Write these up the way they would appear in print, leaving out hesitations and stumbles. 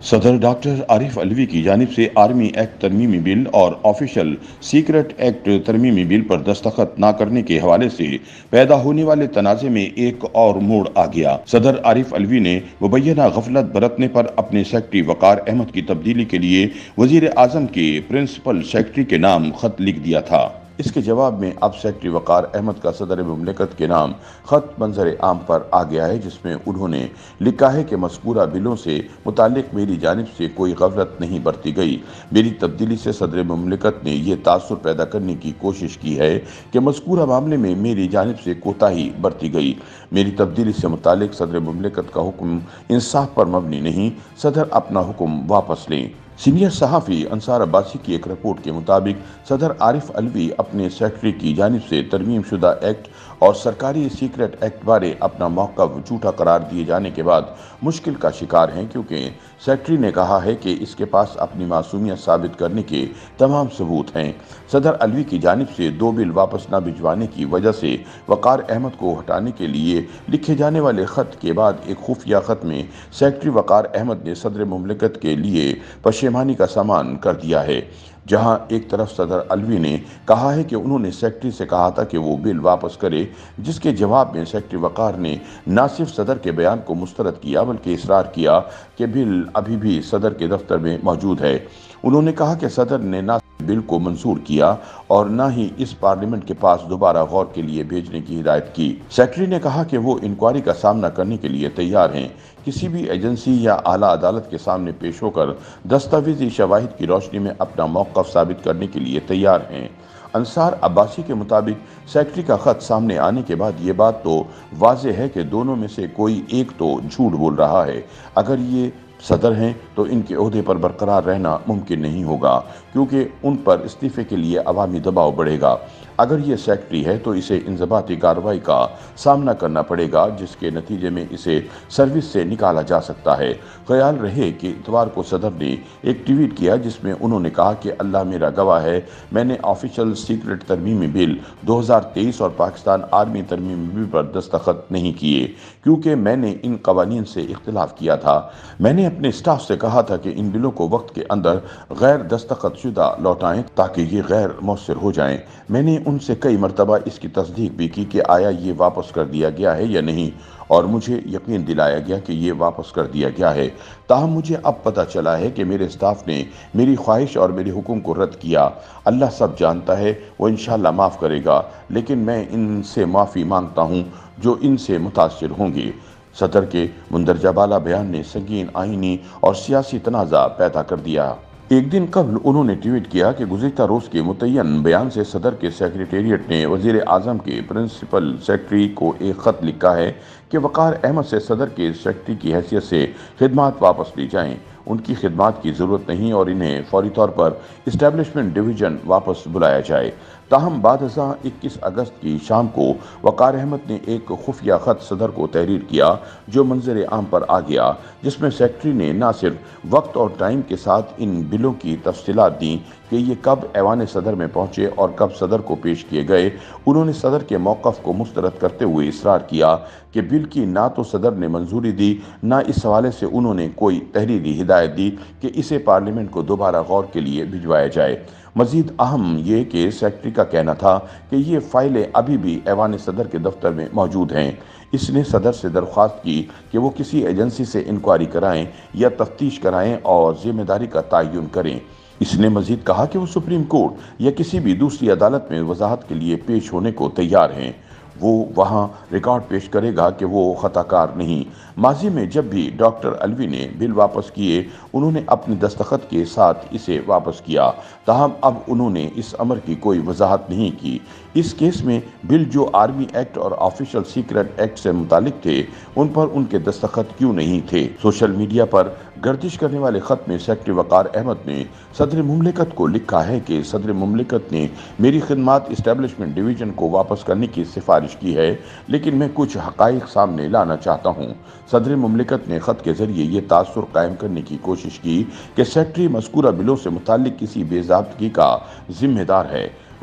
صدر ڈاکٹر عارف علوی کی جانب سے آرمی ایکٹ ترمیمی بل اور آفیشل سیکرٹ ایکٹ ترمیمی بل پر دستخط نہ کرنے کے حوالے سے پیدا ہونے والے تنازع میں ایک اور موڑ آ گیا۔ صدر عارف علوی نے مبینہ غفلت برتنے پر اپنے سیکرٹری وقار احمد کی تبدیلی کے لیے وزیر اعظم کے پرنسپل سیکرٹری کے نام خط لکھ دیا تھا۔ اس کے جواب میں اب سیکرٹری وقار احمد کا صدر مملکت کے نام خط منظر عام پر آ گیا ہے، جس میں انہوں نے لکھا ہے کہ مذکورہ بلوں سے متعلق میری جانب سے کوئی غفلت نہیں برتی گئی۔ میری تبدیلی سے صدر مملکت نے یہ تاثر پیدا کرنے کی کوشش کی ہے کہ مذکورہ معاملے میں میری جانب سے کوتاہی برتی گئی۔ میری تبدیلی سے متعلق صدر مملکت کا حکم انصاف پر مبنی نہیں، صدر اپنا حکم واپس لیں۔ سینئر صحافی انصار عباسی کی ایک رپورٹ کے مطابق صدر عارف علوی اپنے سیکرٹری کی جانب سے ترمیم شدہ ایکٹ اور سرکاری سیکرٹ ایکٹ بارے اپنا موقف جھوٹا قرار دیے جانے کے بعد مشکل کا شکار ہیں، کیونکہ سیکرٹری نے کہا ہے کہ اس کے پاس اپنی معصومیت ثابت کرنے کے تمام ثبوت ہیں۔ صدر علوی کی جانب سے دو بل واپس نہ بھجوانے کی وجہ سے وقار احمد کو ہٹانے کے لیے لکھے جانے والے خط کے بعد ایک خفیہ خط میں سیکرٹری وقار احمد نے صدر مملکت کے لیے پشیمانی کا سامان کر دیا ہے۔ جہاں ایک طرف صدر علوی نے کہا ہے کہ انہوں نے سیکرٹری سے کہا تھا کہ وہ بل واپس کرے، جس کے جواب میں سیکرٹری وقار نے نہ صرف صدر کے بیان کو مسترد کیا بلکہ اصرار کیا کہ بل ابھی بھی صدر کے دفتر میں موجود ہے۔ انہوں نے کہا کہ صدر نے نہ بل کو منظور کیا اور نہ ہی اس پارلیمنٹ کے پاس دوبارہ غور کے لیے بھیجنے کی ہدایت کی۔ سیکرٹری نے کہا کہ وہ انکوائری کا سامنا کرنے کے لیے تیار ہیں، کسی بھی ایجنسی یا اعلیٰ عدالت کے سامنے پیش ہو کر دستاویزی شواہد کی روشنی میں اپنا موقف ثابت کرنے کے لیے تیار ہیں۔ انصار عباسی کے مطابق سیکرٹری کا خط سامنے آنے کے بعد یہ بات تو واضح ہے کہ دونوں میں سے کوئی ایک تو جھوٹ بول رہا ہے۔ اگر یہ صدر ہیں تو ان کے عہدے پر برقرار رہنا ممکن نہیں ہوگا، کیونکہ ان پر استعفے کے لیے عوامی دباؤ بڑھے گا۔ اگر یہ سیکرٹری ہے تو اسے انضباطی کارروائی کا سامنا کرنا پڑے گا، جس کے نتیجے میں اسے سروس سے نکالا جا سکتا ہے۔ خیال رہے کہ اتوار کو صدر نے ایک ٹویٹ کیا جس میں انہوں نے کہا کہ اللہ میرا گواہ ہے، میں نے آفیشل سیکرٹ ترمیمی بل 2023 اور پاکستان آرمی ترمیمی بل پر دستخط نہیں کیے، کیونکہ میں نے ان قوانین سے اختلاف کیا تھا۔ میں نے اپنے اسٹاف سے کہا تھا کہ ان بلوں کو وقت کے اندر غیر دستخط شدہ لوٹائیں تاکہ یہ غیر مؤثر ہو جائیں۔ میں نے ان سے کئی مرتبہ اس کی تصدیق بھی کی کہ آیا یہ واپس کر دیا گیا ہے یا نہیں، اور مجھے یقین دلایا گیا کہ یہ واپس کر دیا گیا ہے۔ تاہم مجھے اب پتہ چلا ہے کہ میرے اسٹاف نے میری خواہش اور میرے حکم کو رد کیا۔ اللہ سب جانتا ہے، وہ انشاءاللہ معاف کرے گا، لیکن میں ان سے معافی مانگتا ہوں جو ان سے متاثر ہوں گے۔ صدر کے مندرجہ بالا بیان نے سنگین آئینی اور سیاسی تنازع پیدا کر دیا۔ ایک دن قبل انہوں نے ٹویٹ کیا کہ گزشتہ روز کے متعین بیان سے صدر کے سیکریٹریٹ نے وزیر اعظم کے پرنسپل سیکرٹری کو ایک خط لکھا ہے کہ وقار احمد سے صدر کے سیکرٹری کی حیثیت سے خدمات واپس لی جائیں۔ ان کی خدمات کی ضرورت نہیں اور انہیں فوری طور پر اسٹیبلشمنٹ ڈویژن واپس بلایا جائے۔ تاہم بعد ازاں 21 اگست کی شام کو وقار احمد نے ایک خفیہ خط صدر کو تحریر کیا جو منظر عام پر آ گیا، جس میں سیکرٹری نے نہ صرف وقت اور ٹائم کے ساتھ ان بلوں کی تفصیلات دیں کہ یہ کب ایوان صدر میں پہنچے اور کب صدر کو پیش کیے گئے، انہوں نے صدر کے موقف کو مسترد کرتے ہوئے اصرار کیا کہ بل کی نہ تو صدر نے منظوری دی، نہ اس حوالے سے انہوں نے کوئی تحریری ہدایت دی کہ اسے پارلیمنٹ کو دوبارہ غور کے لیے بھجوایا جائے۔ مزید اہم یہ کہ سیکرٹری کا کہنا تھا کہ یہ فائلیں ابھی بھی ایوان صدر کے دفتر میں موجود ہیں۔ اس نے صدر سے درخواست کی کہ وہ کسی ایجنسی سے انکوائری کرائیں یا تفتیش کرائیں اور ذمہ داری کا تعین کریں۔ اس نے مزید کہا کہ وہ سپریم کورٹ یا کسی بھی دوسری عدالت میں وضاحت کے لیے پیش ہونے کو تیار ہیں۔ وہ وہاں ریکارڈ پیش کرے گا کہ وہ خطا کار نہیں۔ ماضی میں جب بھی ڈاکٹر علوی نے بل واپس کیے، انہوں نے اپنے دستخط کے ساتھ اسے واپس کیا، تاہم اب انہوں نے اس امر کی کوئی وضاحت نہیں کی۔ اس کیس میں بل جو آرمی ایکٹ اور آفیشل سیکرٹ ایکٹ سے متعلق تھے، ان پر ان کے دستخط کیوں نہیں تھے؟ سوشل میڈیا پر گردش کرنے والے خط میں سیکرٹری وقار احمد نے صدر مملکت کو لکھا ہے کہ صدر مملکت نے میری خدمات اسٹیبلشمنٹ ڈویژن کو واپس کرنے کی سفارش کی ہے، لیکن میں کچھ حقائق سامنے لانا چاہتا ہوں۔ صدر مملکت نے خط کے ذریعے یہ تاثر قائم کرنے کی کوشش کی کہ سیکرٹری مذکورہ بلوں سے متعلق کسی بے ضابطگی کا ذمہ دار ہے۔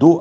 2